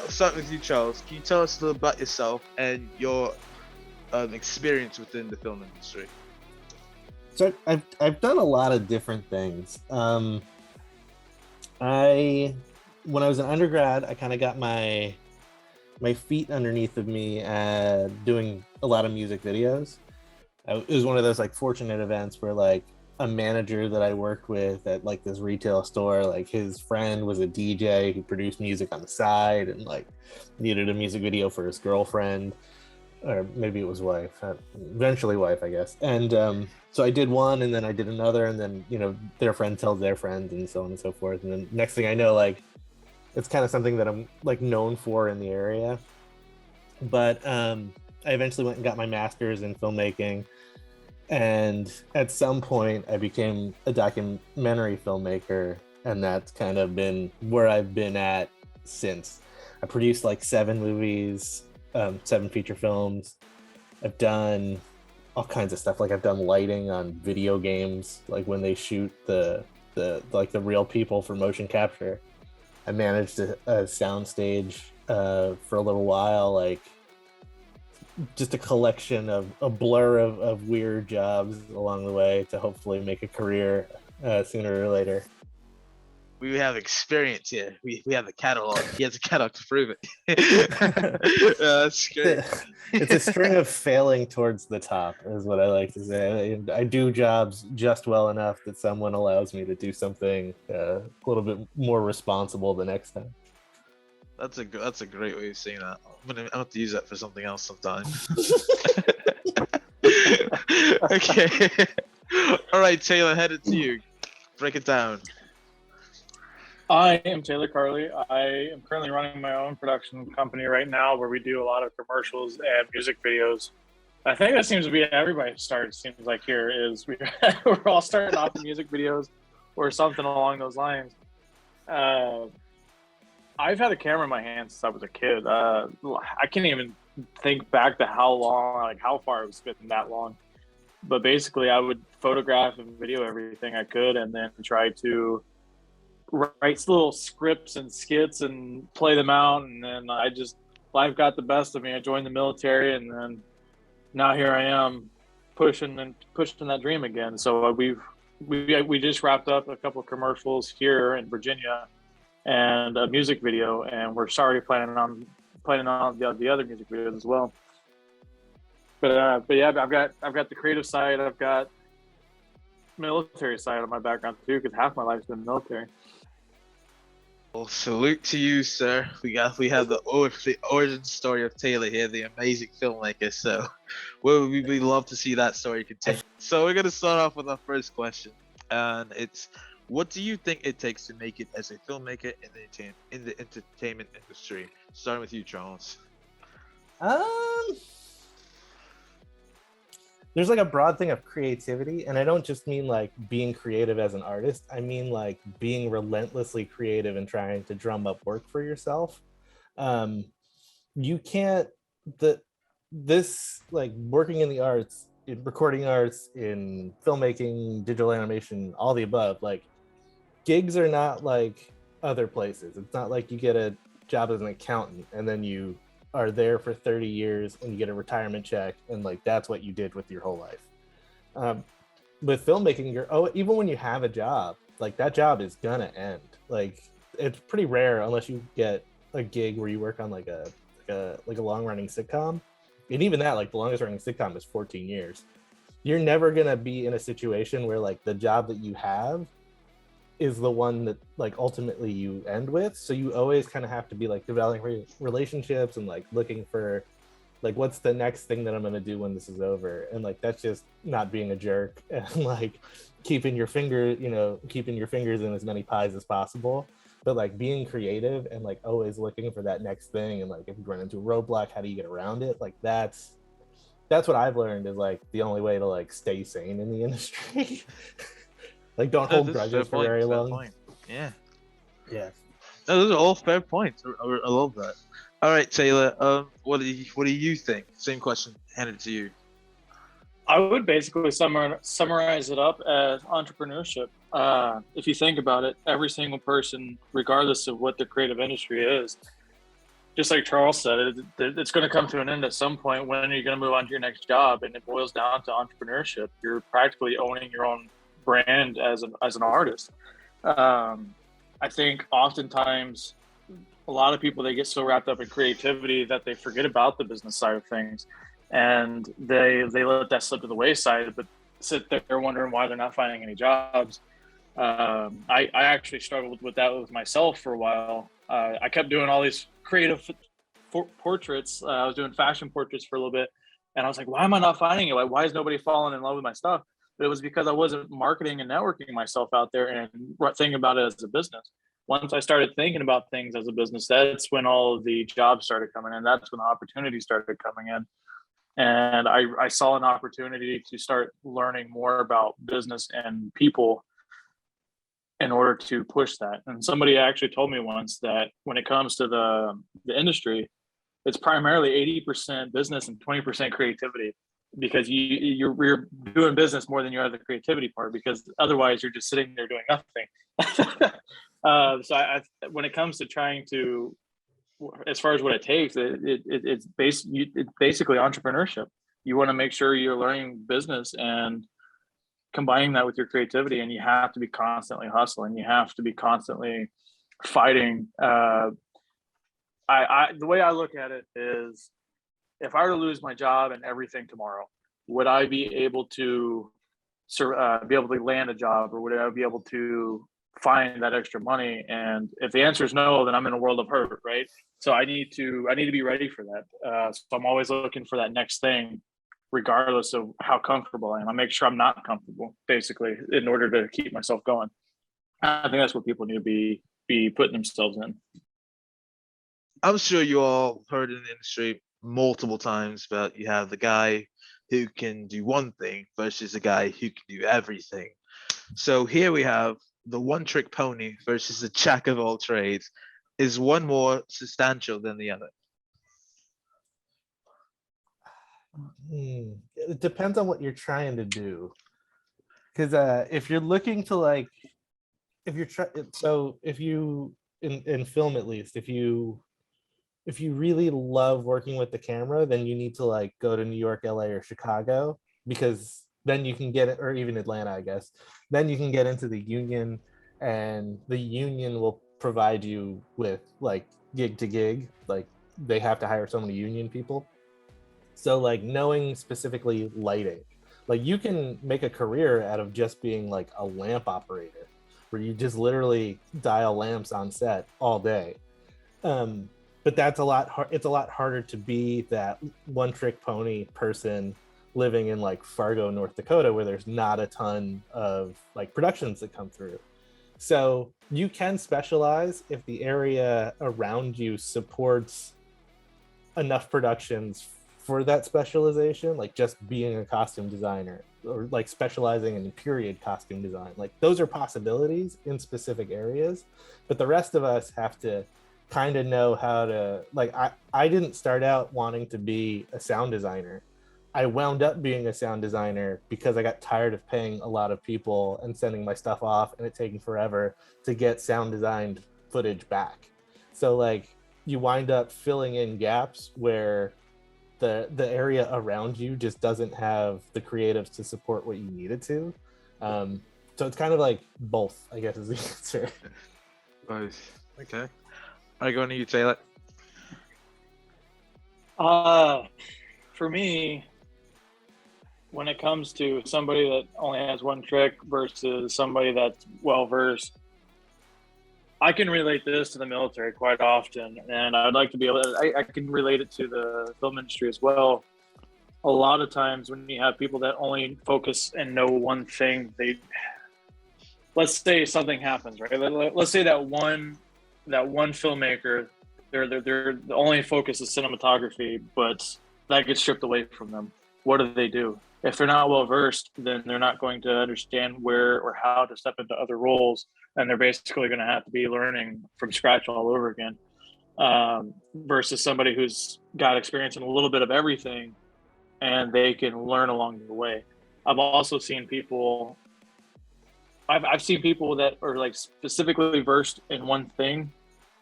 start with you, Charles. Can you tell us a little about yourself and your experience within the film industry? So I've done a lot of different things. I when I was an undergrad, I kind of got my feet underneath of me doing a lot of music videos. It was one of those like fortunate events where like a manager that I worked with at like this retail store, like his friend was a DJ who produced music on the side and like needed a music video for his girlfriend, or maybe it was wife, eventually wife, I guess. And so I did one, and then I did another, and then their friend tells their friend, and so on and so forth. And then next thing I know, like it's kind of something that I'm like known for in the area. But I eventually went and got my master's in filmmaking. And at some point I became a documentary filmmaker, and that's kind of been where I've been at since. I produced like 7 movies, 7 feature films. I've done all kinds of stuff. Like I've done lighting on video games, like when they shoot the real people for motion capture. I managed a soundstage for a little while, like just a collection of a blur of weird jobs along the way to hopefully make a career sooner or later. We have experience here. We have a catalog. He has a catalog to prove it. That's great. It's a string of failing towards the top, is what I like to say. I do jobs just well enough that someone allows me to do something a little bit more responsible the next time. That's a great way of saying that. I'm gonna have to use that for something else sometime. Okay. All right, Taylor, headed to you. Break it down. I am Taylor Carley. I am currently running my own production company right now, where we do a lot of commercials and music videos. I think that seems to be everybody starts. Seems like here is we're all starting off in music videos or something along those lines. I've had a camera in my hand since I was a kid. I can't even think back to how long, like how far it's been that long. But basically, I would photograph and video everything I could, and then try to write little scripts and skits and play them out. And then life got the best of me. I joined the military, and then now here I am pushing that dream again. So we just wrapped up a couple of commercials here in Virginia and a music video, and we're already planning on the other music videos as well. But yeah, I've got the creative side, I've got military side of my background too, because half my life's been military. Well, salute to you, sir. We have the origin story of Taylor here, the amazing filmmaker. So we love to see that story continue. So we're gonna start off with our first question, and it's, what do you think it takes to make it as a filmmaker in the entertainment industry? Starting with you, Charles. There's like a broad thing of creativity, and I don't just mean like being creative as an artist. I mean like being relentlessly creative and trying to drum up work for yourself. You can't this like working in the arts, in recording arts, in filmmaking, digital animation, all the above, like gigs are not like other places. It's not like you get a job as an accountant and then you are there for 30 years and you get a retirement check and like that's what you did with your whole life. With filmmaking, even when you have a job, like that job is gonna end. Like it's pretty rare unless you get a gig where you work on like a long running sitcom, and even that, like the longest running sitcom is 14 years. You're never gonna be in a situation where like the job that you have is the one that like ultimately you end with. So you always kind of have to be like developing relationships and like looking for like what's the next thing that I'm going to do when this is over, and like that's just not being a jerk and like keeping your fingers in as many pies as possible, but like being creative and like always looking for that next thing. And like if you run into a roadblock, how do you get around it? Like that's what I've learned is like the only way to like stay sane in the industry. Like don't hold grudges for very long. Yeah. No, those are all fair points. I love that. All right, Taylor. What do you think? Same question handed to you. I would basically summarize it up as entrepreneurship. If you think about it, every single person, regardless of what the creative industry is, just like Charles said, it's going to come to an end at some point when you're going to move on to your next job, and it boils down to entrepreneurship. You're practically owning your own brand as an artist. I think oftentimes a lot of people, they get so wrapped up in creativity that they forget about the business side of things, and they let that slip to the wayside, but sit there wondering why they're not finding any jobs. I actually struggled with that with myself for a while. I kept doing all these creative portraits. I was doing fashion portraits for a little bit, and I was like, why am I not finding it? Like, why is nobody falling in love with my stuff? But it was because I wasn't marketing and networking myself out there and thinking about it as a business. Once I started thinking about things as a business, that's when all of the jobs started coming in. That's when the opportunities started coming in. And I saw an opportunity to start learning more about business and people in order to push that. And somebody actually told me once that when it comes to the industry, it's primarily 80% business and 20% creativity, because you're doing business more than you are the creativity part, because otherwise you're just sitting there doing nothing. So when it comes to trying to, as far as what it takes, it's basically entrepreneurship. You want to make sure you're learning business and combining that with your creativity, and you have to be constantly hustling. You have to be constantly fighting. The way I look at it is, if I were to lose my job and everything tomorrow, would I be able to land a job, or would I be able to find that extra money? And if the answer is no, then I'm in a world of hurt, right? So I need to be ready for that. So I'm always looking for that next thing, regardless of how comfortable I am. I make sure I'm not comfortable, basically, in order to keep myself going. I think that's what people need to be putting themselves in. I'm sure you all heard in the industry multiple times about, you have the guy who can do one thing versus the guy who can do everything. So here we have the one trick pony versus the jack of all trades. Is one more substantial than the other? It depends on what you're trying to do. Because if you're looking to if you in film, at least, if you really love working with the camera, then you need to go to New York, LA, or Chicago, because then you can get it, or even Atlanta, I guess. Then you can get into the union, and the union will provide you with gig to gig. They have to hire so many union people. So knowing specifically lighting, you can make a career out of just being a lamp operator, where you just literally dial lamps on set all day. But that's it's a lot harder to be that one trick pony person living in Fargo, North Dakota, where there's not a ton of productions that come through. So you can specialize if the area around you supports enough productions for that specialization, just being a costume designer, or specializing in period costume design. Those are possibilities in specific areas, but the rest of us have to kind of know how to, I didn't start out wanting to be a sound designer. I wound up being a sound designer because I got tired of paying a lot of people and sending my stuff off and it taking forever to get sound designed footage back. So you wind up filling in gaps where the area around you just doesn't have the creatives to support what you need it to. So it's kind of both, I guess, is the answer. Both. Okay. I go on to you, Taylor. For me, when it comes to somebody that only has one trick versus somebody that's well-versed, I can relate this to the military quite often, and I'd like to be able to, I can relate it to the film industry as well. A lot of times when you have people that only focus and know one thing, let's say something happens, right? Let's say that one filmmaker, their only focus is cinematography, but that gets stripped away from them. What do? If they're not well versed, then they're not going to understand where or how to step into other roles, and they're basically going to have to be learning from scratch all over again. Versus somebody who's got experience in a little bit of everything, and they can learn along the way. I've also seen people. I've seen people that are specifically versed in one thing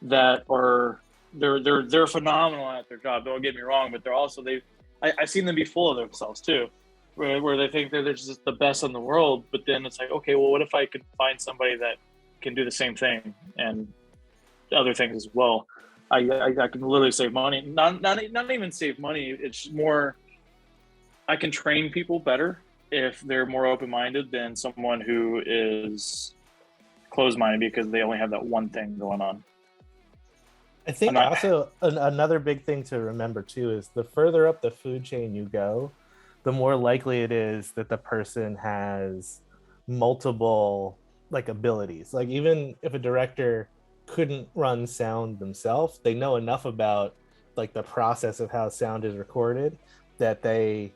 that are they're phenomenal at their job. Don't get me wrong, but they're also I've seen them be full of themselves too, where they think they're just the best in the world. But then it's like, okay, well, what if I could find somebody that can do the same thing and other things as well? I can literally save money. Not even save money. It's more, I can train people better if they're more open-minded than someone who is closed-minded because they only have that one thing going on. I think also another big thing to remember too is the further up the food chain you go, the more likely it is that the person has multiple like abilities. Like even if a director couldn't run sound themselves, they know enough about like the process of how sound is recorded that they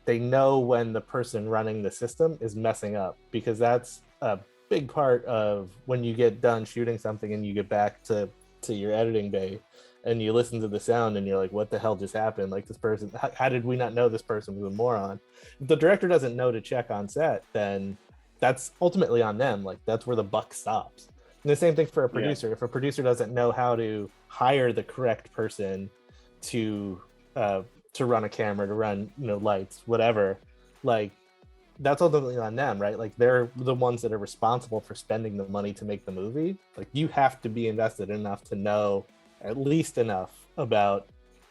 know when the person running the system is messing up, because that's a big part of when you get done shooting something and you get back to your editing bay and you listen to the sound and you're like, what the hell just happened? Like this person, how did we not know this person was a moron? If the director doesn't know to check on set, then that's ultimately on them. Like that's where the buck stops. And the same thing for a producer. If a producer doesn't know how to hire the correct person to run a camera, to run, lights, whatever, like that's ultimately on them, right? Like they're the ones that are responsible for spending the money to make the movie. Like you have to be invested enough to know at least enough about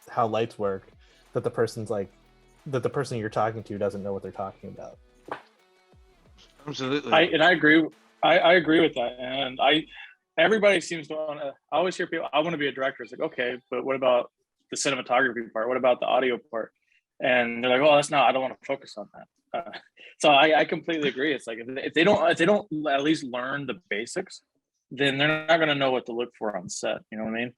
how lights work that the person you're talking to doesn't know what they're talking about. Absolutely. I agree. I agree with that. And everybody seems to want to, I always hear people, I want to be a director. It's like, okay, but what about the cinematography part? What about the audio part? And they're like, oh, I don't want to focus on that. So I completely agree. It's like if they don't at least learn the basics, then they're not going to know what to look for on set. You know what I mean?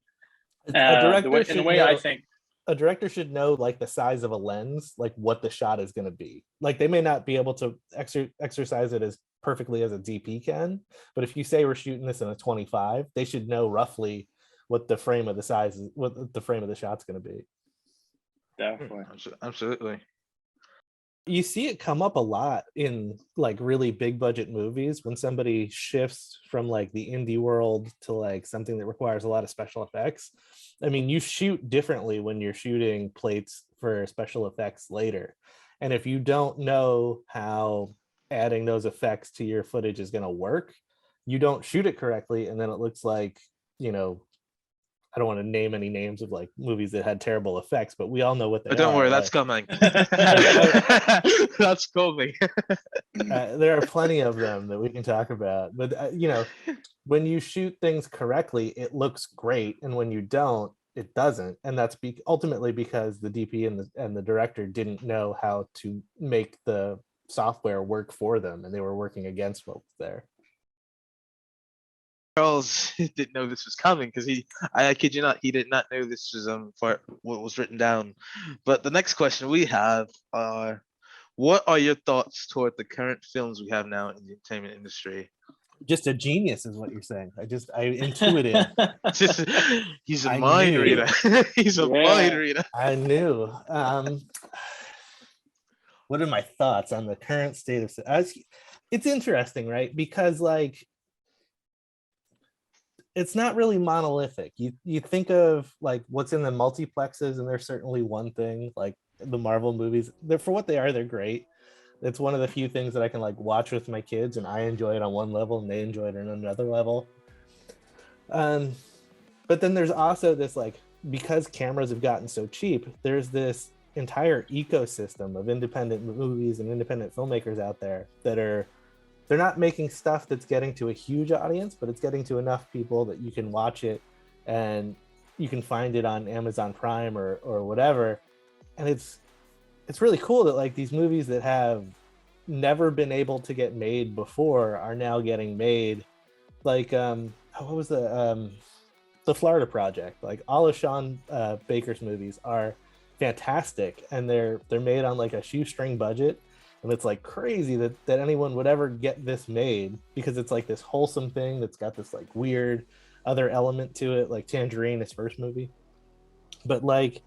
I think a director should know like the size of a lens, like what the shot is going to be. Like they may not be able to exercise it as perfectly as a DP can, but if you say we're shooting this in a 25, they should know roughly what the frame of the shot's going to be. Definitely. Absolutely. You see it come up a lot in like really big budget movies when somebody shifts from like the indie world to like something that requires a lot of special effects. I mean, you shoot differently when you're shooting plates for special effects later. And if you don't know how adding those effects to your footage is going to work, you don't shoot it correctly. And then it looks like, I don't want to name any names of like movies that had terrible effects, but we all know what they are. Don't worry, that's coming. That's coming. There are plenty of them that we can talk about. But, when you shoot things correctly, it looks great. And when you don't, it doesn't. And that's ultimately because the DP and the director didn't know how to make the software work for them. And they were working against what was there. Charles didn't know this was coming because I kid you not, he did not know this was for what was written down. But the next question we have are, what are your thoughts toward the current films we have now in the entertainment industry? Just a genius is what you're saying. I intuited. He's a mind reader. He's a mind reader. I knew. What are my thoughts on the current state of it's interesting, right? Because like it's not really monolithic. You think of like what's in the multiplexes, and there's certainly one thing, like the Marvel movies. For what they are, they're great. It's one of the few things that I can like watch with my kids, and I enjoy it on one level and they enjoy it on another level. But then there's also this like, because cameras have gotten so cheap, there's this entire ecosystem of independent movies and independent filmmakers out there that they're not making stuff that's getting to a huge audience, but it's getting to enough people that you can watch it and you can find it on Amazon Prime or whatever. And it's really cool that like these movies that have never been able to get made before are now getting made. Like what was the Florida Project? Like all of Sean Baker's movies are fantastic, and they're made on like a shoestring budget. And it's like crazy that anyone would ever get this made, because it's like this wholesome thing that's got this like weird other element to it, like Tangerine, his first movie. But like,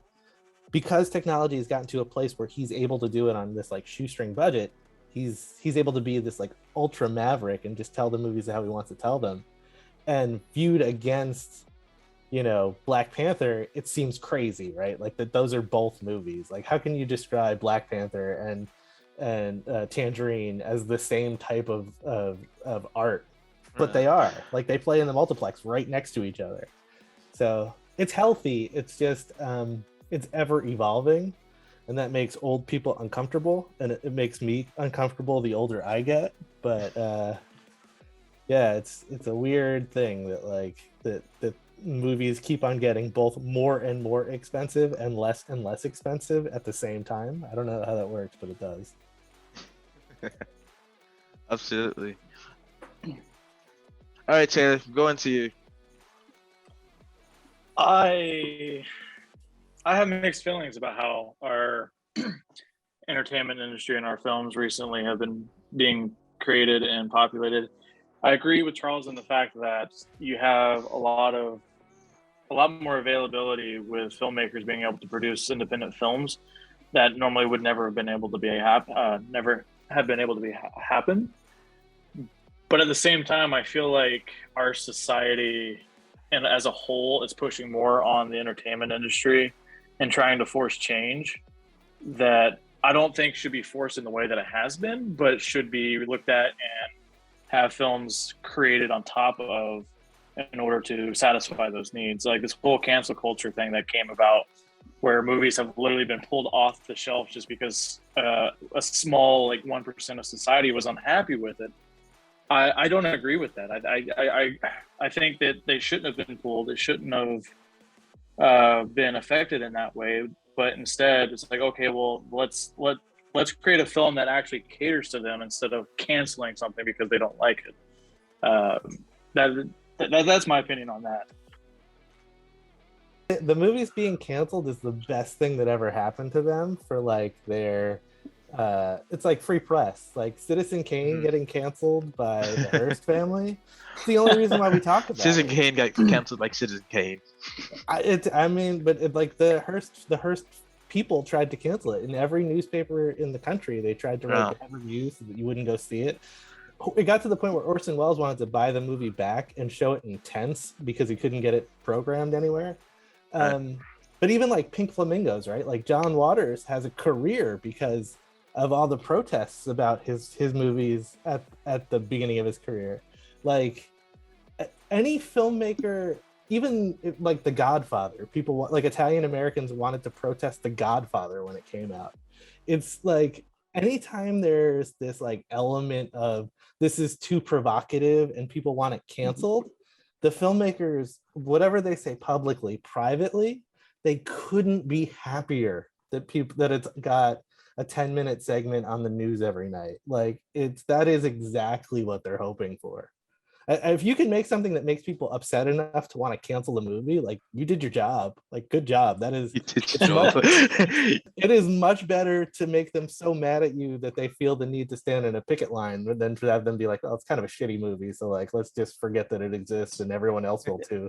because technology has gotten to a place where he's able to do it on this like shoestring budget, he's able to be this like ultra maverick and just tell the movies how he wants to tell them. And viewed against Black Panther, it seems crazy, right? Like that those are both movies. Like how can you describe Black Panther and Tangerine as the same type of art? But they are, like, they play in the multiplex right next to each other. So it's healthy. It's just it's ever evolving, and that makes old people uncomfortable, and it makes me uncomfortable the older I get. But yeah, it's a weird thing that that movies keep on getting both more and more expensive and less expensive at the same time. I don't know how that works, but it does. Absolutely. All right, Taylor, going to you. I have mixed feelings about how our entertainment industry and our films recently have been being created and populated. I agree with Charles in the fact that you have a lot more availability with filmmakers being able to produce independent films that normally would never have been able to happen. But at the same time, I feel like our society and as a whole is pushing more on the entertainment industry and trying to force change that I don't think should be forced in the way that it has been, but should be looked at and have films created on top of in order to satisfy those needs. Like this whole cancel culture thing that came about where movies have literally been pulled off the shelf just because a small, like 1% of society was unhappy with it. I don't agree with that. I think that they shouldn't have been pulled. It shouldn't have been affected in that way. But instead, it's like, okay, well, let's create a film that actually caters to them instead of canceling something because they don't like it. That's my opinion on that. The movies being canceled is the best thing that ever happened to them for like their it's like free press. Like Citizen Kane getting canceled by the Hearst family. It's the only reason why we talk about Citizen Kane got canceled like Citizen Kane. Like the Hearst people tried to cancel it in every newspaper in the country. They tried to write bad reviews so that you wouldn't go see it. It got to the point where Orson Welles wanted to buy the movie back and show it in tense because he couldn't get it programmed anywhere. But even like Pink Flamingos, right? Like John Waters has a career because of all the protests about his movies at the beginning of his career. Like any filmmaker, even like The Godfather, people like Italian Americans wanted to protest The Godfather when it came out. It's like anytime there's this like element of this is too provocative and people want it canceled, the filmmakers, whatever they say publicly, privately, they couldn't be happier that it's got a 10-minute segment on the news every night. Like that is exactly what they're hoping for. If you can make something that makes people upset enough to want to cancel the movie, like you did your job. Like good job. That is it is much better to make them so mad at you that they feel the need to stand in a picket line than to have them be like, oh, it's kind of a shitty movie, so like let's just forget that it exists and everyone else will too.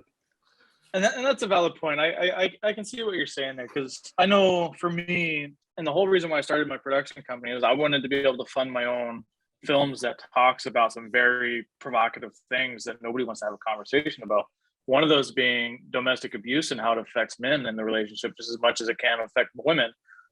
And that's a valid point. I can see what you're saying there, because I know for me, and the whole reason why I started my production company is I wanted to be able to fund my own films that talks about some very provocative things that nobody wants to have a conversation about. One of those being domestic abuse and how it affects men in the relationship just as much as it can affect women.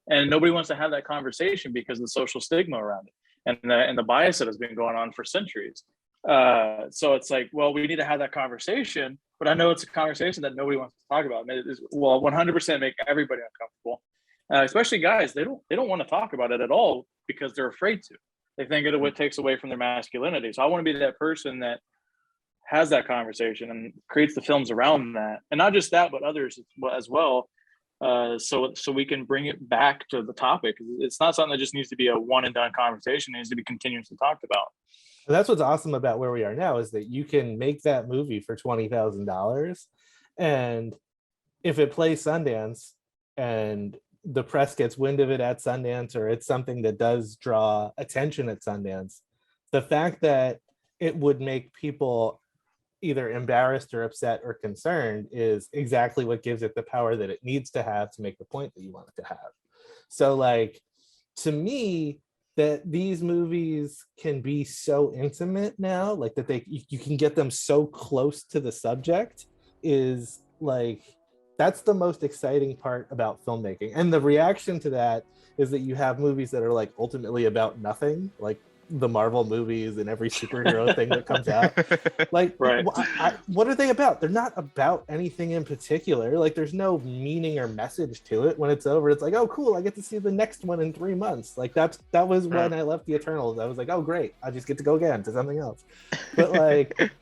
And nobody wants to have that conversation because of the social stigma around it and the bias that has been going on for centuries. So it's like, well, we need to have that conversation, but I know it's a conversation that nobody wants to talk about. And it will 100% make everybody uncomfortable, especially guys. They don't want to talk about it at all because they're afraid to. They think it takes away from their masculinity. So I want to be that person that has that conversation and creates the films around that, and not just that, but others as well. So we can bring it back to the topic. It's not something that just needs to be a one and done conversation. It needs to be continuously talked about. And that's what's awesome about where we are now is that you can make that movie for $20,000, and if it plays Sundance and the press gets wind of it at Sundance, or it's something that does draw attention at Sundance, the fact that it would make people either embarrassed or upset or concerned is exactly what gives it the power that it needs to have to make the point that you want it to have. So like, to me, that these movies can be so intimate now, like that you can get them so close to the subject is like that's the most exciting part about filmmaking. And the reaction to that is that you have movies that are like ultimately about nothing, like the Marvel movies and every superhero thing that comes out. Like, Right. what are they about? They're not about anything in particular. Like, there's no meaning or message to it. When it's over, it's like, oh, cool, I get to see the next one in 3 months. Like, that was when I left the Eternals. I was like, oh, great, I just get to go again to something else. But like,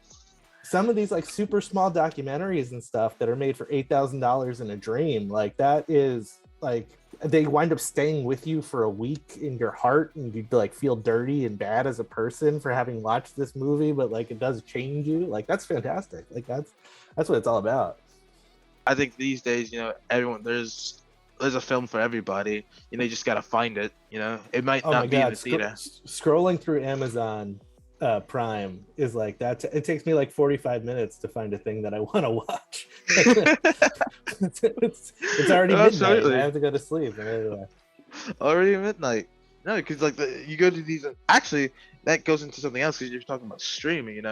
some of these like super small documentaries and stuff that are made for $8,000 in a dream, like that is like, they wind up staying with you for a week in your heart, and you like feel dirty and bad as a person for having watched this movie, but like it does change you. Like, that's fantastic. Like, that's what it's all about. I think these days, everyone, there's a film for everybody. You just gotta find it. It might not be in the theater. Scrolling through Amazon Prime is like that. It takes me like 45 minutes to find a thing that I want to watch. it's already midnight. I have to go to sleep. Already midnight. No, because like you go to these. Actually, that goes into something else, because you're talking about streaming.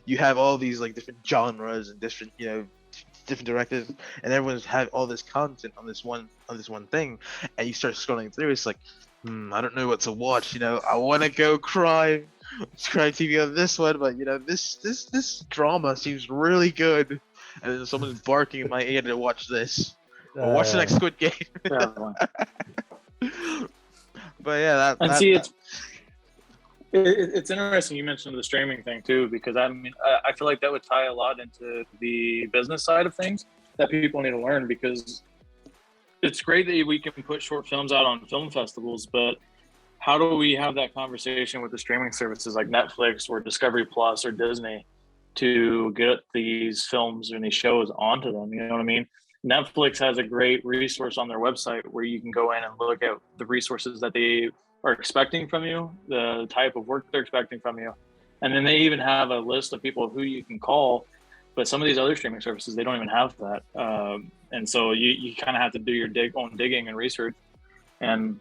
You have all these like different genres and different different directors, and everyone's had all this content on this one thing, and you start scrolling through. It's like, I don't know what to watch. I want to go crime TV on this one, but this drama seems really good, and then someone's barking in my ear to watch this or watch the next Squid Game. But yeah, it's interesting you mentioned the streaming thing too, because I feel like that would tie a lot into the business side of things that people need to learn, because it's great that we can put short films out on film festivals, but how do we have that conversation with the streaming services like Netflix or Discovery Plus or Disney to get these films and these shows onto them? You know what I mean? Netflix has a great resource on their website where you can go in and look at the resources that they are expecting from you, the type of work they're expecting from you. And then they even have a list of people who you can call. But some of these other streaming services, they don't even have that. And so you kind of have to do your own digging and research, and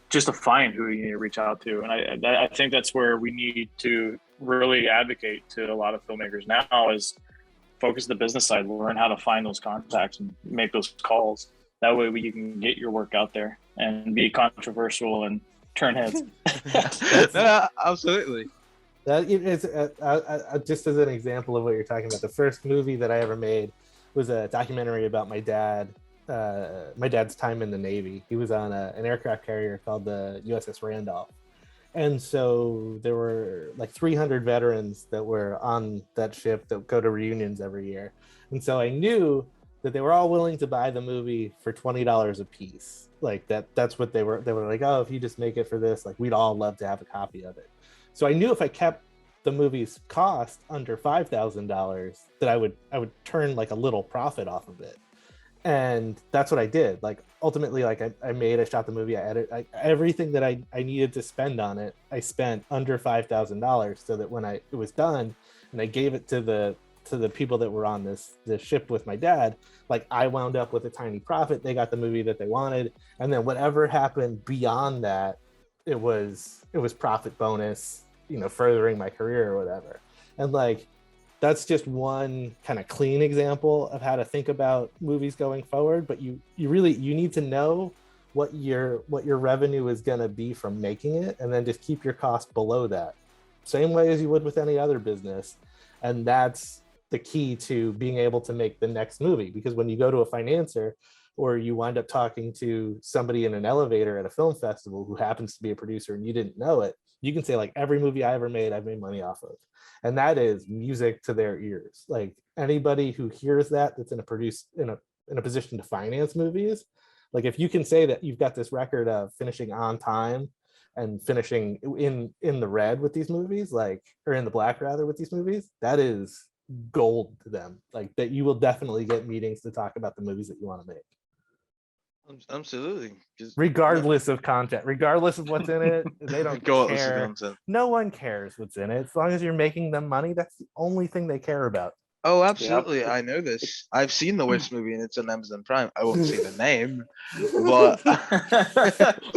just to find who you need to reach out to. And I think that's where we need to really advocate to a lot of filmmakers now, is focus the business side, learn how to find those contacts and make those calls. That way you can get your work out there and be controversial and turn heads. No, absolutely. That is just as an example of what you're talking about. The first movie that I ever made was a documentary about my dad. My dad's time in the Navy. He was on an aircraft carrier called the USS Randolph. And so there were like 300 veterans that were on that ship that go to reunions every year. And so I knew that they were all willing to buy the movie for $20 a piece. Like that's what they were like, oh, if you just make it for this, like we'd all love to have a copy of it. So I knew if I kept the movie's cost under $5,000 that I would turn like a little profit off of it. And that's what I did. Like ultimately, like I shot the movie, I edited, everything that I needed to spend on it, I spent under $5,000, so that when it was done and I gave it to the people that were on this ship with my dad, like I wound up with a tiny profit. They got the movie that they wanted, and then whatever happened beyond that, it was profit bonus, furthering my career or whatever. And like, that's just one kind of clean example of how to think about movies going forward. But you need to know what your revenue is going to be from making it, and then just keep your cost below that, same way as you would with any other business. And that's the key to being able to make the next movie, because when you go to a financier or you wind up talking to somebody in an elevator at a film festival who happens to be a producer and you didn't know it, you can say like, every movie I ever made, I've made money off of. And that is music to their ears. Like anybody who hears that's in a position to finance movies, like if you can say that you've got this record of finishing on time and finishing in the red with these movies, like, or in the black rather with these movies, that is gold to them. Like that you will definitely get meetings to talk about the movies that you want to make. Absolutely. Regardless of content, regardless of what's in it, they don't care. No one cares what's in it. As long as you're making them money, that's the only thing they care about. Oh, absolutely. I know this. I've seen the worst movie and it's on Amazon Prime. I won't say the name, but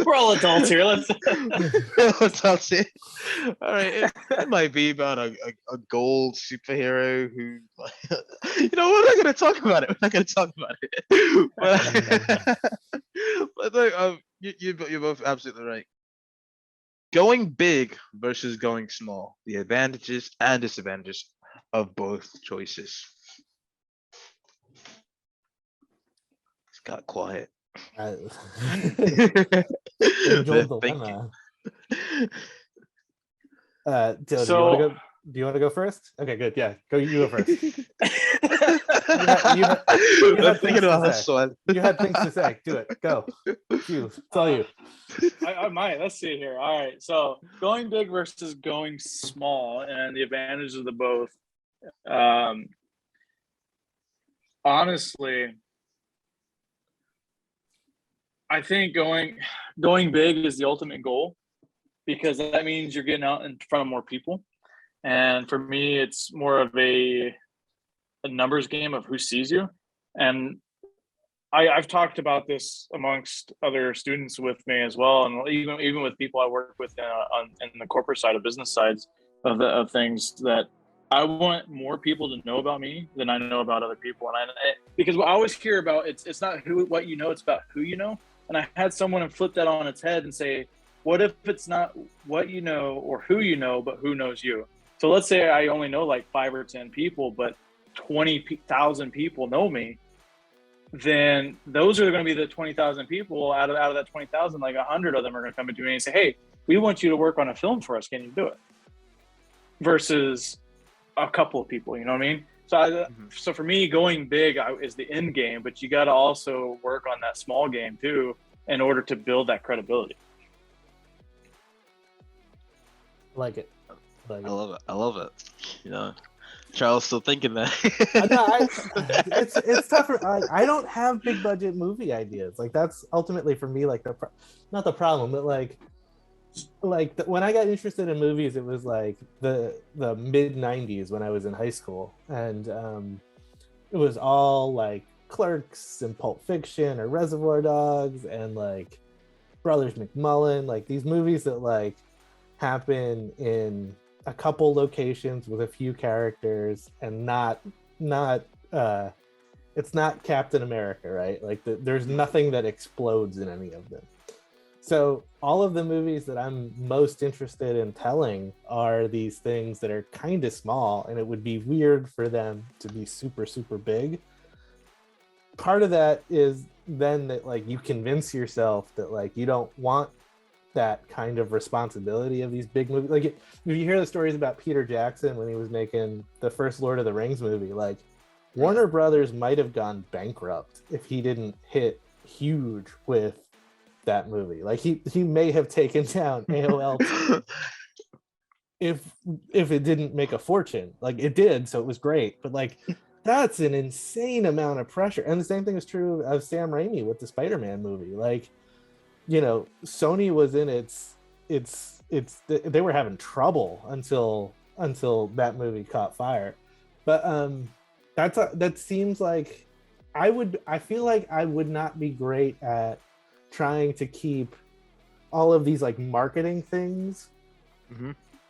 We're all adults here. Let's. I'll say. All right, it might be about a gold superhero who, you know, we're not gonna talk about it. We're not gonna talk about it. But no, you're both absolutely right. Going big versus going small. The advantages and disadvantages of both choices. It's got quiet. Angel They're dilemma. thinking. Dylan, So- do you want to go first? Okay, good. Yeah, you go first. I'm thinking about this one. You had things to say. Do it. Go. It's all you. I might. Let's see here. All right. So going big versus going small and the advantages of the both. Honestly, I think going big is the ultimate goal because that means you're getting out in front of more people. And for me, it's more of a numbers game of who sees you. And I've talked about this amongst other students with me as well, and even with people I work with in the corporate side of business sides of things, that I want more people to know about me than I know about other people. And because what I always hear about it's not what you know, it's about who you know. And I had someone flip that on its head and say, what if it's not what you know or who you know, but who knows you? So let's say I only know like 5 or 10 people, but 20,000 people know me. Then those are going to be the 20,000 people. Out of that 20,000, like 100 of them are going to come into me and say, "Hey, we want you to work on a film for us. Can you do it?" Versus a couple of people. You know what I mean? So for me, going big is the end game, but you got to also work on that small game too in order to build that credibility. Like it. I love it. You know, Charles still thinking that. It's tougher. I don't have big budget movie ideas. Like that's ultimately for me like not the problem, but when I got interested in movies, it was like the mid '90s when I was in high school, and it was all like Clerks and Pulp Fiction or Reservoir Dogs and like Brothers McMullen, like these movies that like happen in a couple locations with a few characters and not it's not Captain America, right? Like there's nothing that explodes in any of them. So all of the movies that I'm most interested in telling are these things that are kind of small, and it would be weird for them to be super, super big. Part of that is then that like you convince yourself that like you don't want that kind of responsibility of these big movies. Like if you hear the stories about Peter Jackson when he was making the first Lord of the Rings movie, like Warner Brothers might have gone bankrupt if he didn't hit huge with that movie. Like he may have taken down AOL if it didn't make a fortune. Like it did, so it was great, but like that's an insane amount of pressure. And the same thing is true of Sam Raimi with the Spider-Man movie. Like, you know, Sony was in they were having trouble until that movie caught fire. But that seems like I feel like I would not be great at trying to keep all of these like marketing things.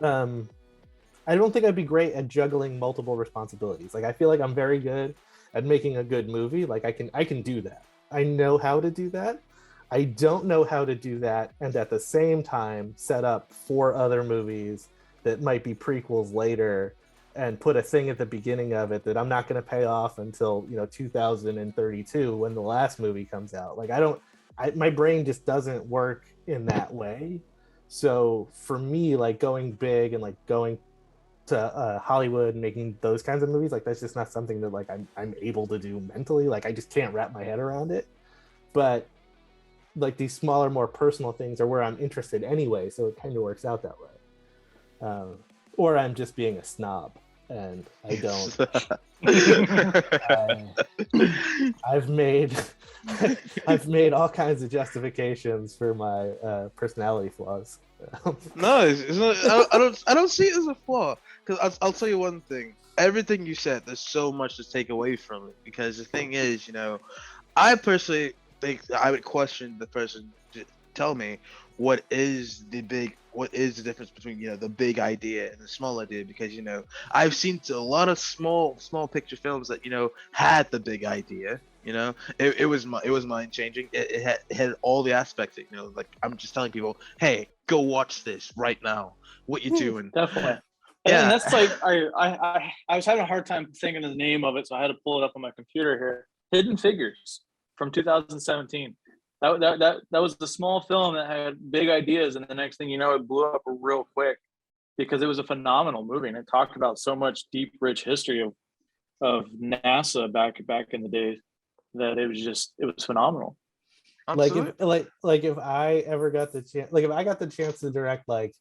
I don't think I'd be great at juggling multiple responsibilities. Like I feel like I'm very good at making a good movie. Like I can do that. I know how to do that. I don't know how to do that and at the same time set up 4 other movies that might be prequels later and put a thing at the beginning of it that I'm not going to pay off until 2032 when the last movie comes out. Like my brain just doesn't work in that way. So for me, like going big and like going to Hollywood and making those kinds of movies, like that's just not something that like I'm able to do mentally. Like I just can't wrap my head around it. But like these smaller, more personal things are where I'm interested anyway, so it kind of works out that way. Or I'm just being a snob and I don't. I've made all kinds of justifications for my personality flaws. No, it's not. I don't see it as a flaw, because I'll tell you one thing. everything you said, there's so much to take away from it, because the thing is, I personally think that I would question the person to tell me what is the difference between the big idea and the small idea, because I've seen a lot of small picture films that had the big idea. It was mind changing. It had all the aspects that, like I'm just telling people, hey, go watch this right now. What you doing? Definitely. Yeah. And that's like I was having a hard time thinking of the name of it, so I had to pull it up on my computer here. Hidden Figures from 2017. That was the small film that had big ideas, and the next thing you know, it blew up real quick because it was a phenomenal movie, and it talked about so much deep, rich history of NASA back in the days that it was phenomenal. Absolutely. Like if I ever got the chance, like if I got the chance to direct like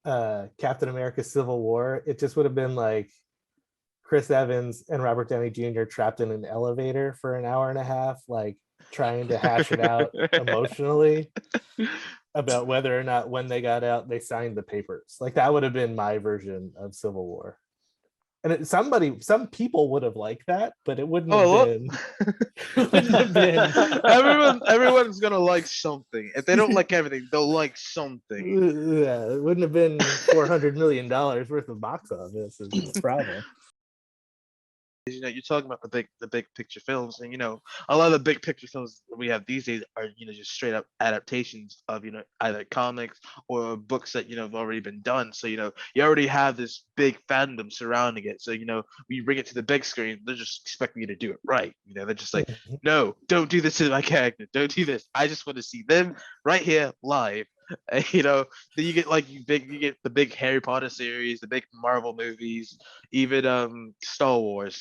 Captain America Civil War, it just would have been like Chris Evans and Robert Downey Jr. trapped in an elevator for an hour and a half, like trying to hash it out emotionally about whether or not when they got out they signed the papers. Like that would have been my version of Civil War. And some people would have liked that, but it wouldn't have been. Everyone's gonna like something. If they don't like everything, they'll like something. Yeah, it wouldn't have been $400 million worth of box office. Is the problem. You're talking about the big picture films, and a lot of the big picture films we have these days are just straight up adaptations of either comics or books that have already been done. So you already have this big fandom surrounding it. So when you bring it to the big screen, they're just expecting you to do it right. They're just like, no, don't do this to my character. Don't do this. I just want to see them right here live. And, then you get you get the big Harry Potter series, the big Marvel movies, even Star Wars.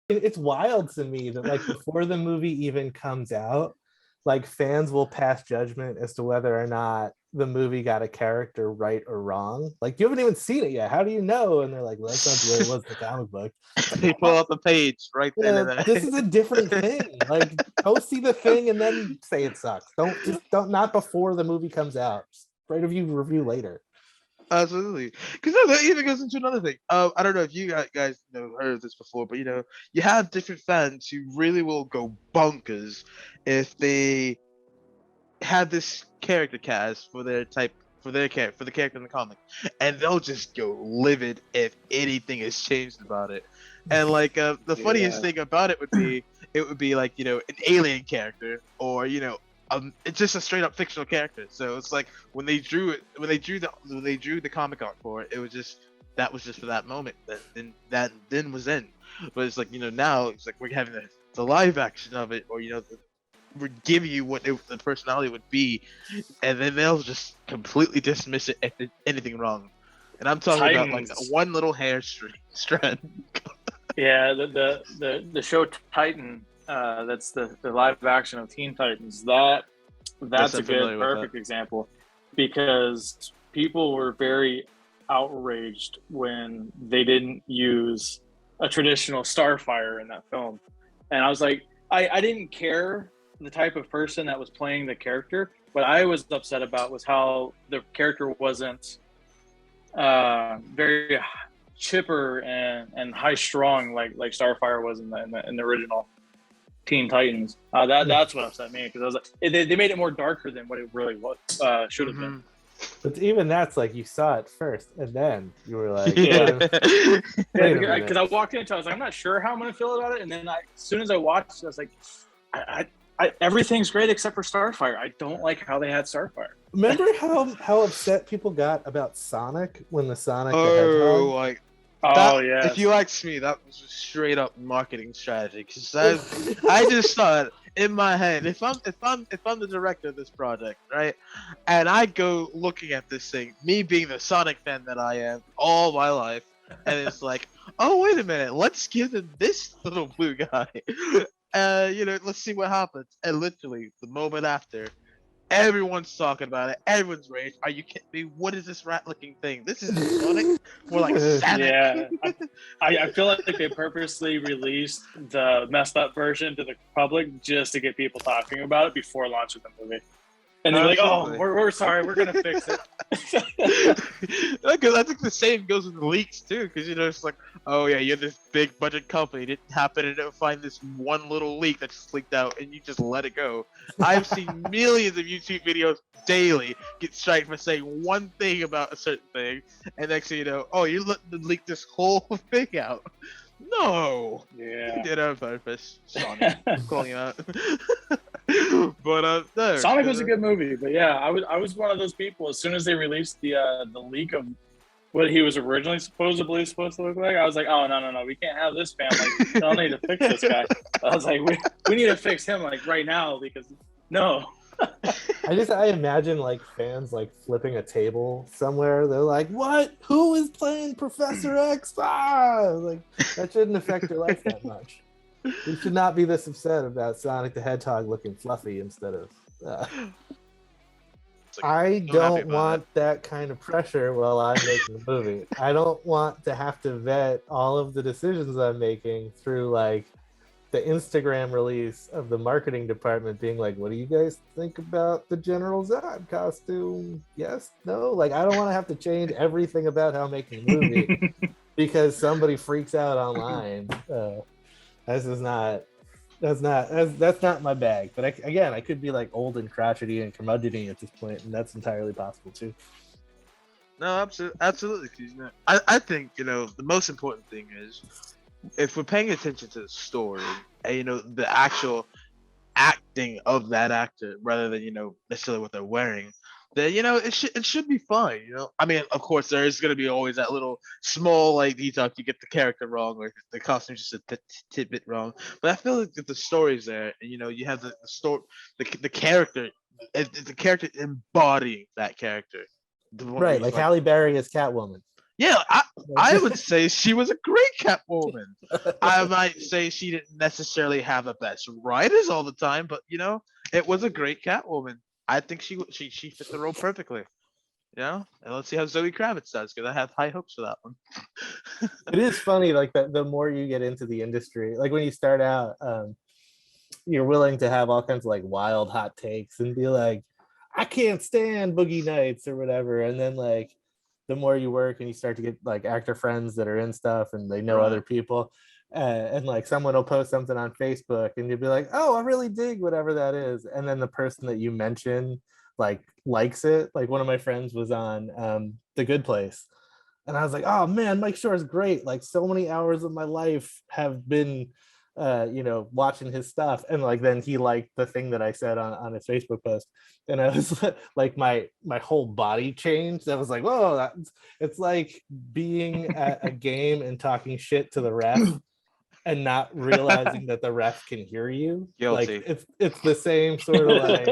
It's wild to me that like before the movie even comes out, like fans will pass judgment as to whether or not the movie got a character right or wrong. Like you haven't even seen it yet. How do you know? And they're like, well, that's not the way it was in the comic book. They pull up the page right then and there. This is a different thing. Like go see the thing and then say it sucks. Don't not before the movie comes out. Just write a review later. Absolutely, because that even goes into another thing. I don't know if you guys heard of this before, but you have different fans who really will go bonkers if they have this character cast for the character in the comic, and they'll just go livid if anything is changed about it. And like the funniest thing about it would be like an alien character, or it's just a straight up fictional character. So it's like when they drew the comic art for it, it was just for that moment. That was in. But it's like now it's like we're having the live action of it, or we give you what the personality would be, and then they'll just completely dismiss it if there's anything wrong. And I'm talking about like one little hair strand. Yeah, the show Titan. That's the live action of Teen Titans. That's a good perfect example, because people were very outraged when they didn't use a traditional Starfire in that film. And I was like, I didn't care the type of person that was playing the character. What I was upset about was how the character wasn't very chipper and high strong like Starfire was in the original Teen Titans. That's what upset me, because I was like, they made it more darker than what it really was should have been. But even that's like you saw it first, and then you were like, because I walked into it, I was like, I'm not sure how I'm gonna feel about it, and then as soon as I watched it, I was like, I everything's great except for Starfire. I don't like how they had Starfire. Remember how upset people got about Sonic when the Sonic the Hedgehog? Yeah. If you ask me, that was a straight up marketing strategy. Because I just thought in my head, if I'm the director of this project, right, and I go looking at this thing, me being the Sonic fan that I am all my life, and it's like, oh wait a minute, let's give them this little blue guy. Let's see what happens. And literally, the moment after, everyone's talking about it. Everyone's raged. Are you kidding me? What is this rat-looking thing? This isn't Sonic. More like Sonic. Yeah, I feel like they purposely released the messed up version to the public just to get people talking about it before launching the movie. And they're like, "Oh, Absolutely. we're sorry, we're gonna fix it." I think the same goes with leaks too, because it's like, oh yeah, you're this big budget company, didn't happen to find this one little leak that just leaked out, and you just let it go. I've seen millions of YouTube videos daily get striked for saying one thing about a certain thing, and next thing you know, oh, you let them leak this whole thing out. No, Yeah. you did it on purpose, Sonic. I'm calling you out. But no, Sonic was a good movie, but yeah, I was one of those people. As soon as they released the leak of what he was originally supposedly supposed to look like, I was like, oh no, we can't have this family. Y'all need to fix this guy. I was like, we need to fix him like right now because no. I imagine like fans like flipping a table somewhere. They're like, "What? Who is playing Professor X?" Like that shouldn't affect your life that much. You should not be this upset about Sonic the Hedgehog looking fluffy instead of. I don't want that kind of pressure while I'm making a movie. I don't want to have to vet all of the decisions I'm making through like the Instagram release of the marketing department being like, "What do you guys think about the General Zod costume? Yes, no." Like, I don't want to have to change everything about how I'm making a movie because somebody freaks out online. That's not my bag. But I could be like old and crotchety and curmudgeony at this point, and that's entirely possible too. No, absolutely. I think the most important thing is if we're paying attention to the story and the actual acting of that actor rather than necessarily what they're wearing, then it should be fine. I mean, of course there is going to be always that little small like detail if you get the character wrong or the costume's just a tidbit wrong, but I feel like if the story's there and you have the story, the character, the character embodying that character, right? Like Halle Berry as Catwoman. Yeah, I would say she was a great Catwoman. I might say she didn't necessarily have the best writers all the time, but it was a great Catwoman. I think she fit the role perfectly. And let's see how Zoe Kravitz does, because I have high hopes for that one. It is funny, like the more you get into the industry, like when you start out, you're willing to have all kinds of like wild hot takes and be like, I can't stand Boogie Nights or whatever, and then like the more you work and you start to get like actor friends that are in stuff and they know other people, and like someone will post something on Facebook and you'll be like, oh, I really dig whatever that is, and then the person that you mention like likes it. Like one of my friends was on The Good Place, and I was like, oh man, Mike Shore is great. Like so many hours of my life have been watching his stuff, and like then he liked the thing that I said on his Facebook post, and I was like my whole body changed. I was like, whoa, it's like being at a game and talking shit to the ref and not realizing that the ref can hear you. Guilty. Like it's the same sort of like,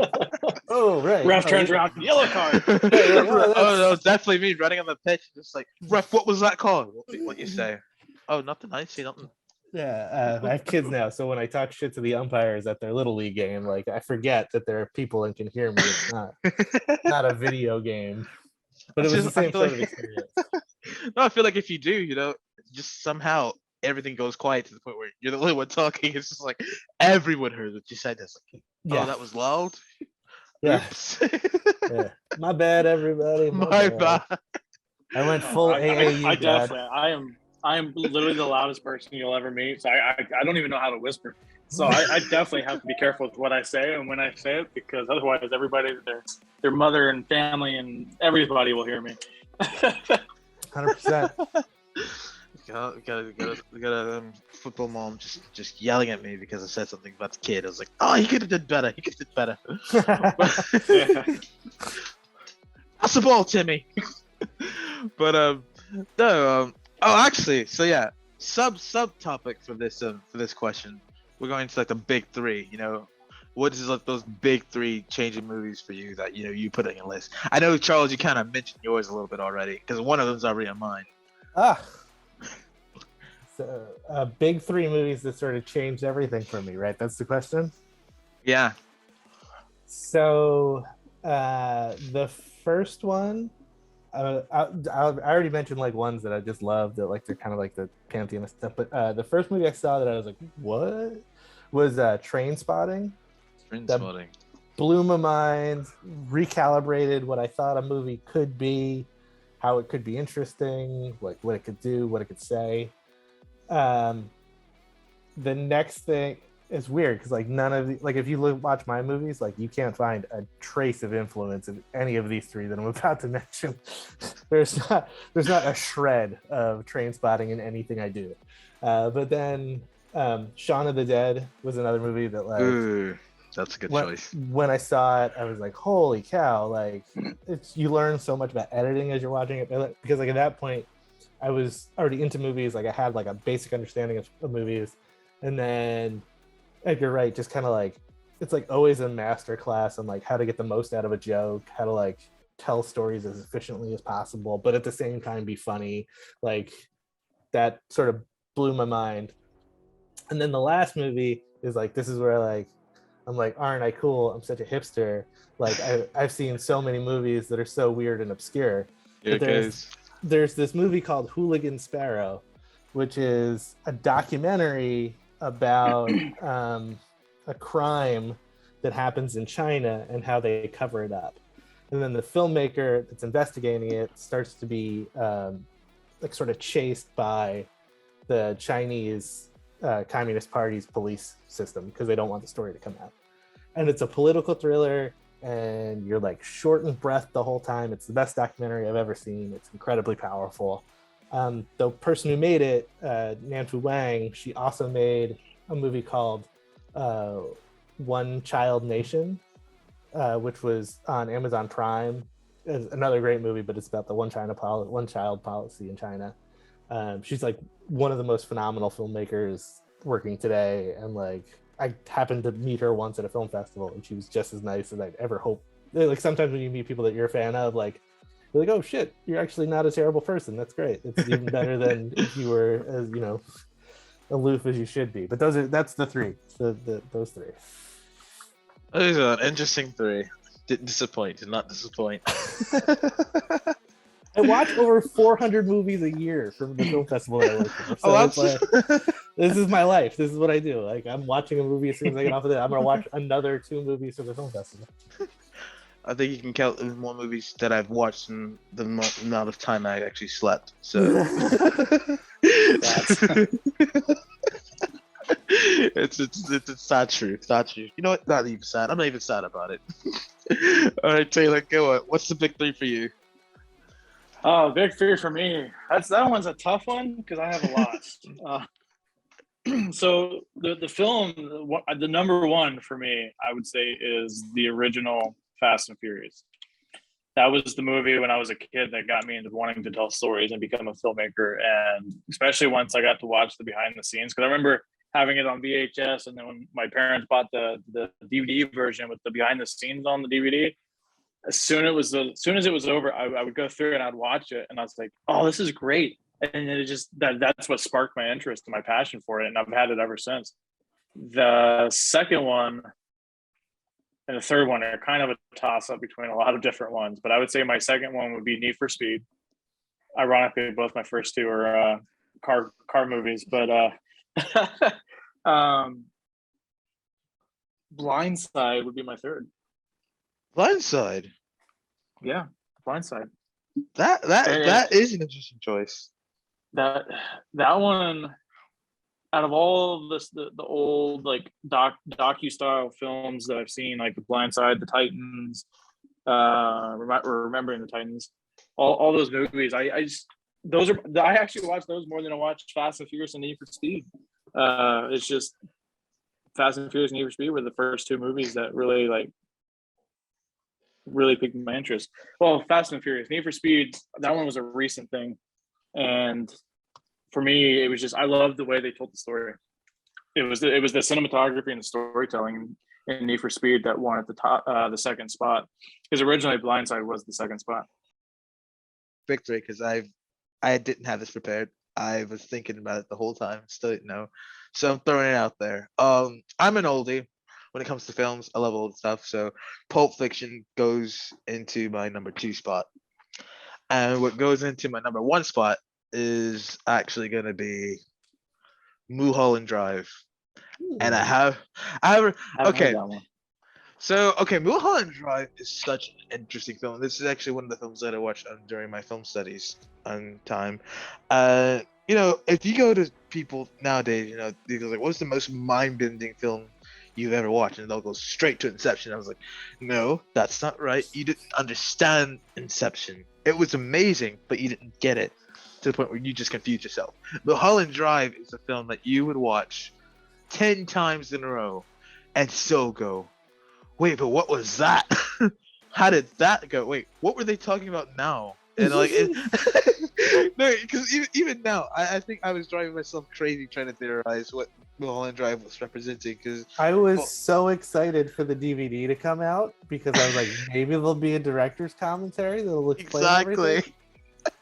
oh right, ref turns around, yellow card. Like, oh no, it's definitely me running on the pitch, just like, ref, what was that call? What you say? Oh, nothing. I see nothing. Yeah, I have kids now, so when I talk shit to the umpires at their little league game, like I forget that there are people and can hear me. It's not a video game, but it was the same sort of experience. No, I feel like if you do, just somehow everything goes quiet to the point where you're the only one talking. It's just like everyone heard what you said. It's like, oh, that was loud. Yeah. Yeah. My bad, everybody. My bad. I went full AAU. I definitely. I am literally the loudest person you'll ever meet. So I don't even know how to whisper. So I definitely have to be careful with what I say and when I say it, because otherwise everybody, their mother and family and everybody will hear me. 100%. We got a football mom just yelling at me because I said something about the kid. I was like, oh, he could have done better. He could have done better. Pass the ball, Timmy. But no. Oh, actually, so yeah, subtopic for this question, we're going to like the big three. What is like those big three changing movies for you that you put in your list? I know, Charles, you kind of mentioned yours a little bit already because one of them's already on mine. So big three movies that sort of changed everything for me, right? That's the question. Yeah. So the first one. I already mentioned like ones that I just loved that like they're kind of like the pantheon of stuff, but the first movie I saw that I was like, what was Train Spotting. Trainspotting. blew my mind, recalibrated what I thought a movie could be, how it could be interesting, like what it could do, what it could say. The next thing is weird because like none of the, like if you watch my movies, like you can't find a trace of influence in any of these three that I'm about to mention. there's not a shred of train spotting in anything I do. But then Shaun of the Dead was another movie that like Ooh, that's a good choice. When I saw it, I was like, holy cow, like you learn so much about editing as you're watching it, because like at that point I was already into movies, like I had like a basic understanding of movies. And then Edgar Wright just kind of like, it's like always a master class on like how to get the most out of a joke, how to like tell stories as efficiently as possible, but at the same time be funny. Like that sort of blew my mind. And then the last movie is like, this is where I'm like, aren't I cool? I'm such a hipster. Like I've seen so many movies that are so weird and obscure. Here it goes. There's this movie called Hooligan Sparrow, which is a documentary about a crime that happens in China and how they cover it up. And then the filmmaker that's investigating it starts to be like sort of chased by the Chinese Communist Party's police system because they don't want the story to come out. And it's a political thriller, and you're like short in breath the whole time. It's the best documentary I've ever seen. It's incredibly powerful. The person who made it, Nanfu Wang, she also made a movie called One Child Nation, which was on Amazon Prime. It's another great movie, but it's about the one child policy in China. She's like one of the most phenomenal filmmakers working today, and like I happened to meet her once at a film festival, and she was just as nice as I'd ever hope. Like sometimes when you meet people that you're a fan of, like you're like, oh shit, you're actually not a terrible person. That's great. It's even better than if you were as aloof as you should be. But that's the three. Those three. Those are an interesting three. Did not disappoint. I watch over 400 movies a year from the film festival that I work for. So it's like, this is my life. This is what I do. Like I'm watching a movie as soon as I get off of it. I'm gonna watch another 2 movies from the film festival. I think you can count the more movies that I've watched than the amount of time I actually slept. So it's not true. It's not true. You know what? Not even sad. I'm not even sad about it. All right, Taylor, go on. What's the big 3 for you? Oh, big 3 for me. That one's a tough one because I have a lot. So the film, the number 1 for me, I would say, is the original Fast and Furious. That was the movie when I was a kid that got me into wanting to tell stories and become a filmmaker. And especially once I got to watch the behind the scenes, because I remember having it on VHS, and then when my parents bought the DVD version with the behind the scenes on the DVD, as soon as it was over, I would go through and I'd watch it, and I was like, oh, this is great. And it just that's what sparked my interest and my passion for it, and I've had it ever since. The second one and the third one are kind of a toss-up between a lot of different ones, but I would say my second one would be Need for Speed. Ironically, both my first 2 are car movies, but Blindside would be my third. Blindside. Yeah, Blindside. That is an interesting choice. That one, out of all the old like docu style films that I've seen, like The Blindside, The Titans, Remembering the Titans, all those movies, I actually watch those more than I watch Fast and Furious and Need for Speed. It's just Fast and Furious and Need for Speed were the first 2 movies that really piqued my interest. Well, Fast and Furious, Need for Speed, that one was a recent thing, and for me, it was just I loved the way they told the story. It was the cinematography and the storytelling in Need for Speed that won at the second spot, because originally Blindside was the second spot. Victory, because I didn't have this prepared. I was thinking about it the whole time, still didn't know, so I'm throwing it out there. I'm an oldie when it comes to films. I love old stuff, so Pulp Fiction goes into my number 2 spot, and what goes into my number 1 spot is actually going to be Mulholland Drive. And I have okay. So, okay, Mulholland Drive is such an interesting film. This is actually one of the films that I watched during my film studies time. Uh, if you go to people nowadays, they go like, "What's the most mind-bending film you've ever watched?" And they'll go straight to Inception. I was like, "No, that's not right. You didn't understand Inception. It was amazing, but you didn't get it to the point where you just confused yourself." Mulholland Drive is a film that you would watch 10 times in a row and still go, wait, but what was that? How did that go? Wait, what were they talking about now? And like, no, because even now, I think I was driving myself crazy trying to theorize what Mulholland Drive was representing. Because I was so excited for the DVD to come out because I was like, maybe there'll be a director's commentary that'll explain everything.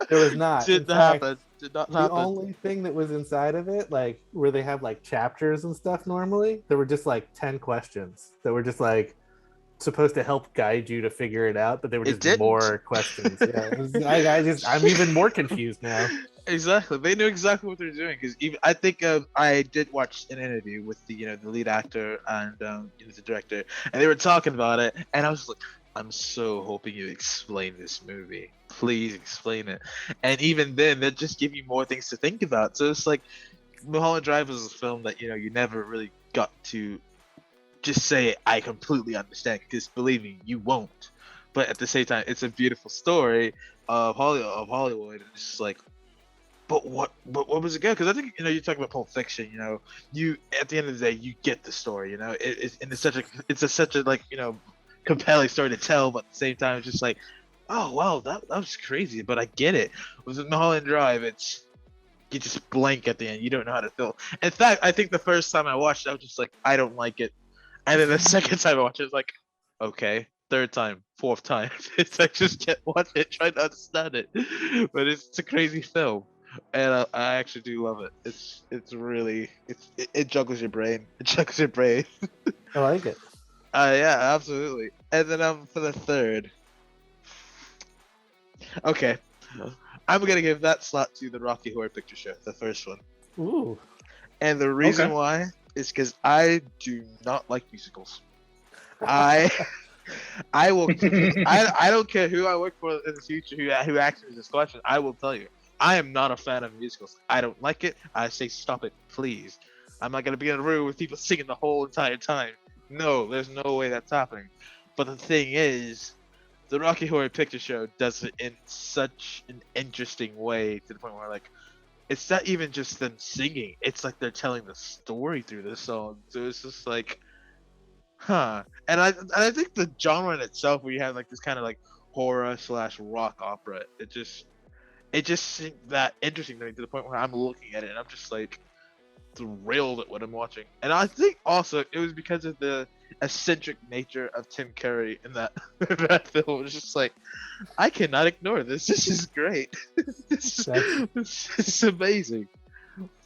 There was not. Did not happen. Did not happen. The only thing that was inside of it, like where they have like chapters and stuff normally, there were just like 10 questions that were just like supposed to help guide you to figure it out, but they were just more questions. Yeah, I'm even more confused now. Exactly, they knew exactly what they're doing. Because even I think I did watch an interview with the lead actor and the director, and they were talking about it, and I was like, I'm so hoping you explain this movie. Please explain it. And even then, that just give you more things to think about. So it's like Mulholland Drive is a film that you never really got to just say I completely understand, because believe me, you won't. But at the same time, it's a beautiful story of Hollywood, and it's just like, but what was it good? Because I think you talk about Pulp Fiction. You at the end of the day, you get the story. It's such a like compelling story to tell, but at the same time, it's just like, oh wow, that was crazy, but I get it. With Mulholland Drive, it's you just blank at the end. You don't know how to feel. In fact, I think the first time I watched it, I was just like, I don't like it. And then the second time I watched it, it's like, okay. Third time, fourth time, it's like just get watch it, try to understand it. But it's a crazy film, and I actually do love it. It's really it juggles your brain. It juggles your brain. I like it. Yeah, absolutely. And then for the third, okay, I'm gonna give that slot to the Rocky Horror Picture Show, the first one. Ooh. And the reason why is because I do not like musicals. I will. I don't care who I work for in the future who asks me this question. I will tell you, I am not a fan of musicals. I don't like it. I say stop it, please. I'm not gonna be in a room with people singing the whole entire time. No, there's no way that's happening. But the thing is, the Rocky Horror Picture Show does it in such an interesting way to the point where like, it's not even just them singing. It's like they're telling the story through the song. So it's just like, huh. And I think the genre in itself, where you have like this kind of like horror / rock opera, it just seemed that interesting to me to the point where I'm looking at it and I'm just like thrilled at what I'm watching. And I think also it was because of the eccentric nature of Tim Curry in that that film. It's just like, I cannot ignore this. This is great. this is amazing.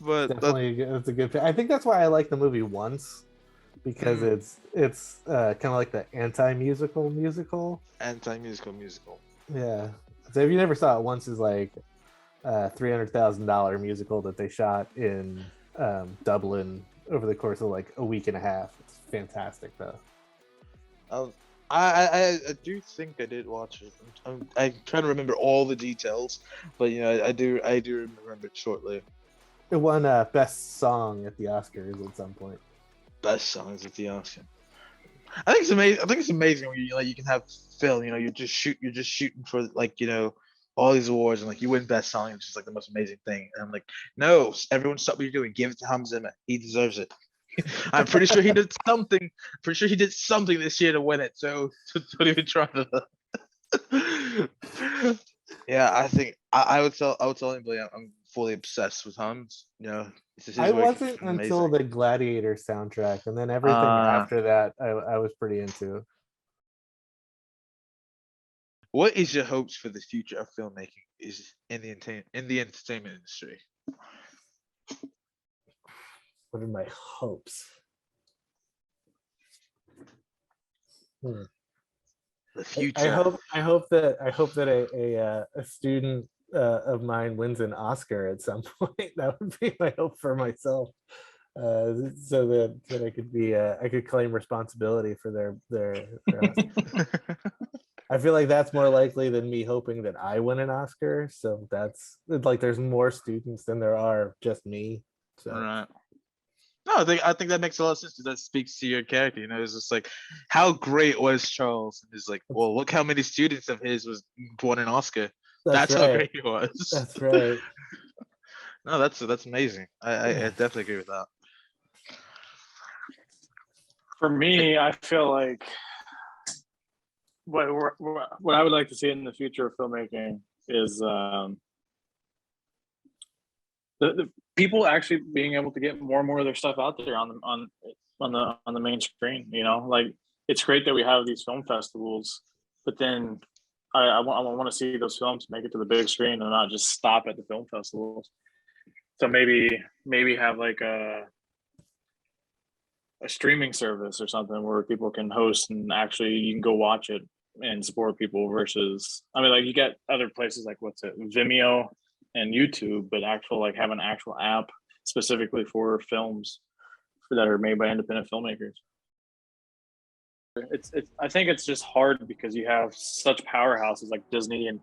But Definitely, that's a good. I think that's why I like the movie Once, because it's kind of like the anti-musical musical. Anti-musical. Yeah. So if you never saw it, Once is like $300,000 musical that they shot in Dublin over the course of like a week and a half. It's fantastic though. I do think I did watch it. I'm trying to remember all the details, but I do remember it shortly. It won best song at the Oscars at some point. Best songs at the Oscar. I think it's amazing. I think it's amazing when you can have film. You're just shooting for like all these awards, and like you win best song. It's just like the most amazing thing. And I'm like, no, everyone stop what you're doing. Give it to Hans Zimmer. He deserves it. I'm pretty sure he did something. Pretty sure he did something this year to win it. So don't even try to. Yeah, I think I would tell anybody I'm fully obsessed with Hans. I wasn't until the Gladiator soundtrack, and then everything after that I was pretty into. What is your hopes for the future of filmmaking is in the entertainment industry? What are my hopes? The future. I hope that a student of mine wins an Oscar at some point. That would be my hope for myself. so that I could be I could claim responsibility for their Oscar. I feel like that's more likely than me hoping that I win an Oscar. So that's like there's more students than there are just me. So Right. No, I think that makes a lot of sense because that speaks to your character. You know, it's just like, how great was Charles? And it's like, well, look how many students of his was won an Oscar. That's how right. great he was. That's right. No, that's amazing. I definitely agree with that. For me, I feel like what I would like to see in the future of filmmaking is the people actually being able to get more and more of their stuff out there on the main screen. You know, like it's great that we have these film festivals, but then I want to see those films make it to the big screen and not just stop at the film festivals. So maybe have like a streaming service or something where people can host and actually you can go watch it and support people versus, I mean, like you get other places like Vimeo and YouTube, but have an actual app specifically for films that are made by independent filmmakers. I think it's just hard because you have such powerhouses like Disney and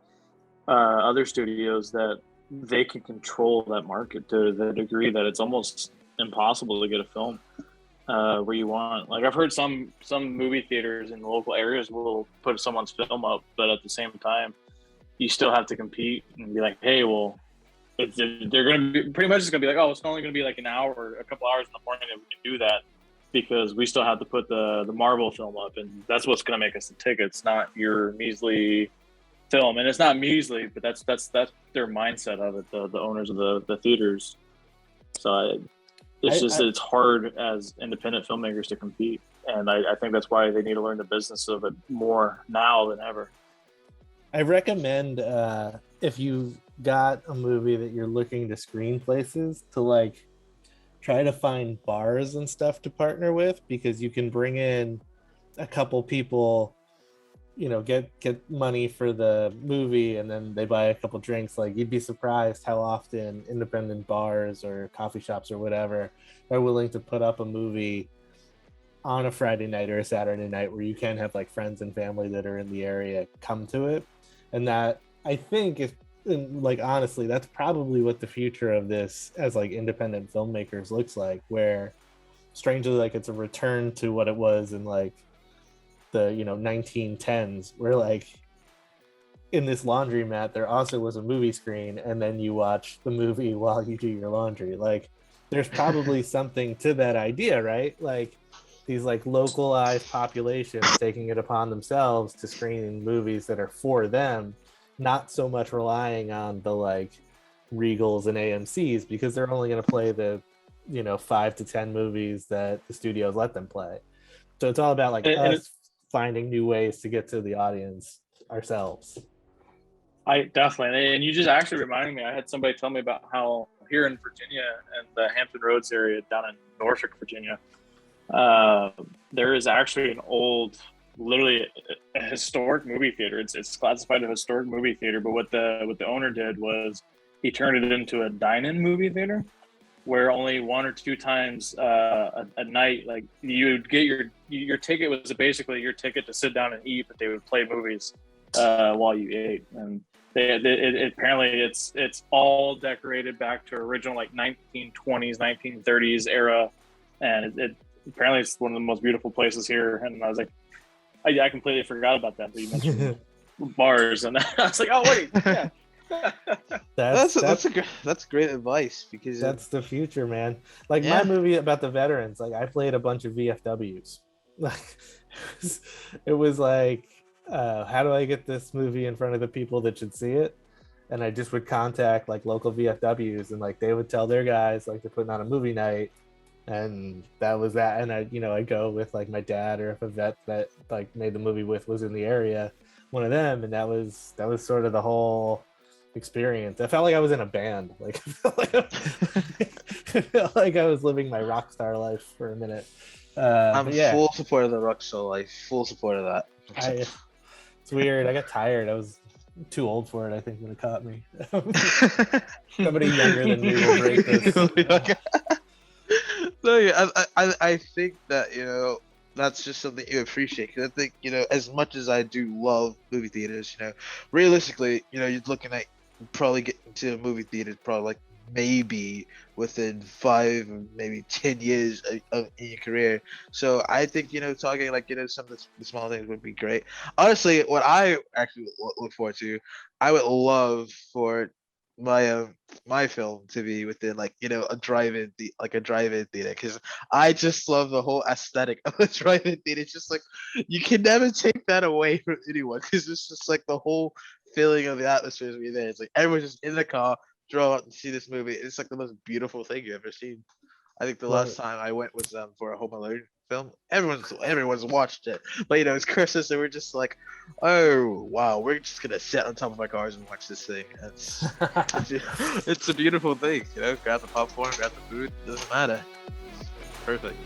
other studios that they can control that market to the degree that it's almost impossible to get a film where you want. Like I've heard some movie theaters in the local areas will put someone's film up, but at the same time, you still have to compete and be like, hey, well, they're going to be pretty much just going to be like, oh, it's only going to be like an hour or a couple hours in the morning that we can do that because we still have to put the Marvel film up, and that's what's going to make us the tickets, not your measly film. And it's not measly, but that's their mindset of it, the owners of the theaters. So it's hard as independent filmmakers to compete, and I think that's why they need to learn the business of it more now than ever. I recommend if you got a movie that you're looking to screen places to like try to find bars and stuff to partner with, because you can bring in a couple people, you know, get money for the movie and then they buy a couple drinks. Like you'd be surprised how often independent bars or coffee shops or whatever are willing to put up a movie on a Friday night or a Saturday night where you can have like friends and family that are in the area come to it. And that I think is like, honestly, that's probably what the future of this as like independent filmmakers looks like, where strangely, like it's a return to what it was in like the 1910s, where like in this laundromat there also was a movie screen and then you watch the movie while you do your laundry. Like there's probably something to that idea, right? Like these like localized populations taking it upon themselves to screen movies that are for them, not so much relying on the like Regals and AMCs, because they're only going to play the 5 to 10 movies that the studios let them play. So it's all about like us finding new ways to get to the audience ourselves. I definitely, and you just actually reminded me, I had somebody tell me about how here in Virginia and the Hampton Roads area down in Norfolk, Virginia, there is actually an old, literally a historic movie theater. It's classified as a historic movie theater, but what the owner did was he turned it into a dine-in movie theater, where only 1 or 2 times a night, like you'd get your ticket was basically your ticket to sit down and eat, but they would play movies while you ate. And apparently it's all decorated back to original like 1920s, 1930s era, and it apparently it's one of the most beautiful places here. And I was like, I completely forgot about that. But you mentioned bars, and I was like, oh wait, yeah. That's great advice, because that's the future, man. Like yeah. My movie about the veterans, like I played a bunch of VFWs. Like it was like, how do I get this movie in front of the people that should see it? And I just would contact like local VFWs, and like they would tell their guys like they're putting on a movie night, and that was that. And I'd go with like my dad, or if a vet that like made the movie with was in the area, one of them, and that was sort of the whole experience. I felt like I was in a band. Like I felt like I was living my rock star life for a minute. I'm full support of the rock star life. Full support of that. It's weird. I got tired. I was too old for it, I think, when it caught me. Somebody younger than me will break this. No, yeah, I think that that's just something you appreciate. Because I think as much as I do love movie theaters, realistically, you're looking at probably getting to a movie theater probably like maybe within 5 or maybe 10 years in your career. So I think talking like some of the small things would be great. Honestly, what I actually look forward to, I would love for my my film to be within like a drive-in theater, because I just love the whole aesthetic of a drive-in theater. It's just like you can never take that away from anyone, because it's just like the whole feeling of the atmosphere is be there. It's like everyone's just in the car, draw out and see this movie. It's like the most beautiful thing you've ever seen. I think the last Well, time I went was for a Home Alone film. Everyone's watched it, but it's Christmas and we're just like, oh wow, we're just gonna sit on top of our cars and watch this thing. It's a beautiful thing, grab the popcorn, grab the food, doesn't matter. Perfect.